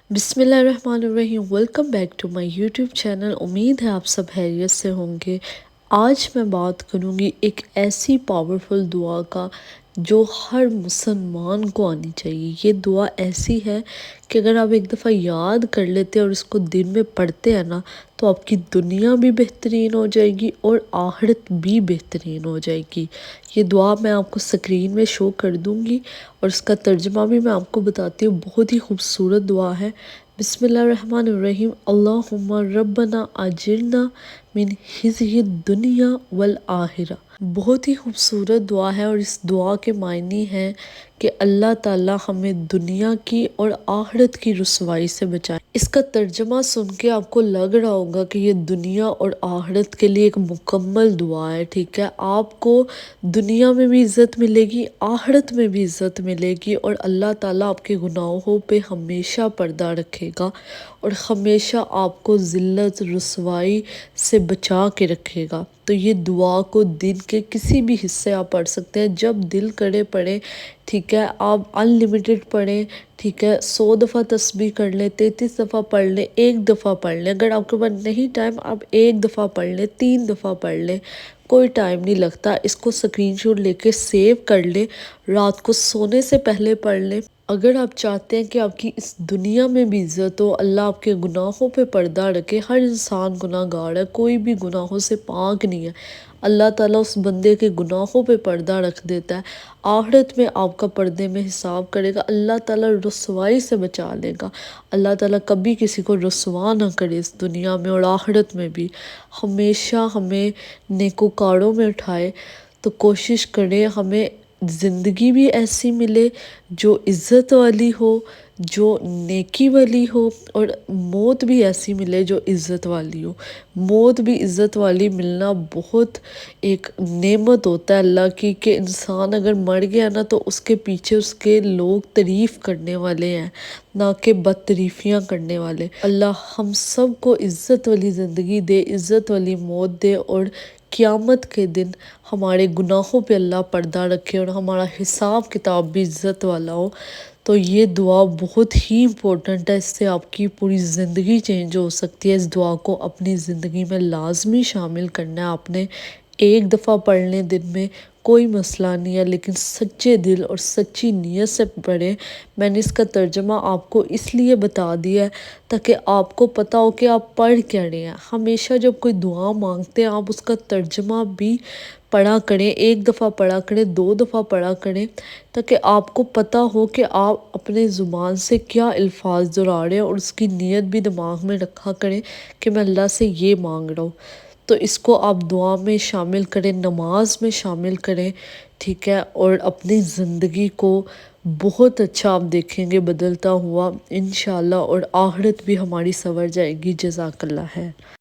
بسم اللہ الرحمن الرحیم، welcome back to my YouTube channel. امید ہے آپ سب خیریت سے ہوں گے۔ آج میں بات کروں گی ایک ایسی پاورفل دعا کا جو ہر مسلمان کو آنی چاہیے۔ یہ دعا ایسی ہے کہ اگر آپ ایک دفعہ یاد کر لیتے اور اس کو دن میں پڑھتے ہیں نا تو آپ کی دنیا بھی بہترین ہو جائے گی اور آخرت بھی بہترین ہو جائے گی۔ یہ دعا میں آپ کو سکرین میں شو کر دوں گی اور اس کا ترجمہ بھی میں آپ کو بتاتی ہوں۔ بہت ہی خوبصورت دعا ہے۔ بسم اللہ الرحمن الرحیم، اللہم ربنا اجرنا من خزي الدنیا والآخرہ۔ بہت ہی خوبصورت دعا ہے اور اس دعا کے معنی ہیں کہ اللہ تعالیٰ ہمیں دنیا کی اور آخرت کی رسوائی سے بچائے۔ اس کا ترجمہ سن کے آپ کو لگ رہا ہوگا کہ یہ دنیا اور آخرت کے لیے ایک مکمل دعا ہے، ٹھیک ہے۔ آپ کو دنیا میں بھی عزت ملے گی، آخرت میں بھی عزت ملے گی، اور اللہ تعالیٰ آپ کے گناہوں پہ ہمیشہ پردہ رکھے گا اور ہمیشہ آپ کو ذلت رسوائی سے بچا کے رکھے گا۔ تو یہ دعا کو دن کے کسی بھی حصے آپ پڑھ سکتے ہیں، جب دل کرے پڑھیں، ٹھیک ہے۔ آپ انلیمیٹڈ پڑھیں، ٹھیک ہے۔ 100 دفعہ تسبیح کر لیں، 33 دفعہ پڑھ لیں، 1 دفعہ پڑھ لیں۔ اگر آپ کے پاس نہیں ٹائم، آپ 1 دفعہ پڑھ لیں، 3 دفعہ پڑھ لیں، کوئی ٹائم نہیں لگتا۔ اس کو سکرین شاٹ لے کے سیو کر لیں، رات کو سونے سے پہلے پڑھ لیں۔ اگر آپ چاہتے ہیں کہ آپ کی اس دنیا میں بھی عزت ہو، اللہ آپ کے گناہوں پہ پردہ رکھے۔ ہر انسان گناہ گار ہے، کوئی بھی گناہوں سے پاک نہیں ہے۔ اللہ تعالیٰ اس بندے کے گناہوں پہ پردہ رکھ دیتا ہے۔ آخرت میں آپ کا پردے میں حساب کرے گا، اللہ تعالیٰ رسوائی سے بچا لے گا۔ اللہ تعالیٰ کبھی کسی کو رسوا نہ کرے اس دنیا میں اور آخرت میں بھی۔ ہمیشہ ہمیں نیکوکاروں میں اٹھائے۔ تو کوشش کریں ہمیں زندگی بھی ایسی ملے جو عزت والی ہو، جو نیکی والی ہو، اور موت بھی ایسی ملے جو عزت والی ہو۔ موت بھی عزت والی ملنا بہت ایک نعمت ہوتا ہے اللہ کی، کہ انسان اگر مر گیا نا تو اس کے پیچھے اس کے لوگ تعریف کرنے والے ہیں، نہ کہ بد تعریفیاں کرنے والے۔ اللہ ہم سب کو عزت والی زندگی دے، عزت والی موت دے، اور قیامت کے دن ہمارے گناہوں پہ اللہ پردہ رکھے اور ہمارا حساب کتاب بھی عزت والا ہو۔ تو یہ دعا بہت ہی امپورٹنٹ ہے، اس سے آپ کی پوری زندگی چینج ہو سکتی ہے۔ اس دعا کو اپنی زندگی میں لازمی شامل کرنا ہے آپ نے۔ 1 دفعہ پڑھ لیں دن میں، کوئی مسئلہ نہیں ہے، لیکن سچے دل اور سچی نیت سے پڑھیں۔ میں نے اس کا ترجمہ آپ کو اس لیے بتا دیا ہے تاکہ آپ کو پتہ ہو کہ آپ پڑھ کیا رہے ہیں۔ ہمیشہ جب کوئی دعا مانگتے ہیں آپ اس کا ترجمہ بھی پڑھا کریں، 1 دفعہ پڑھا کریں، 2 دفعہ پڑھا کریں، تاکہ آپ کو پتہ ہو کہ آپ اپنے زبان سے کیا الفاظ دہرا رہے ہیں، اور اس کی نیت بھی دماغ میں رکھا کریں کہ میں اللہ سے یہ مانگ رہا ہوں۔ تو اس کو آپ دعا میں شامل کریں، نماز میں شامل کریں، ٹھیک ہے، اور اپنی زندگی کو بہت اچھا آپ دیکھیں گے بدلتا ہوا انشاءاللہ، اور آخرت بھی ہماری سنور جائے گی۔ جزاک اللہ ہے۔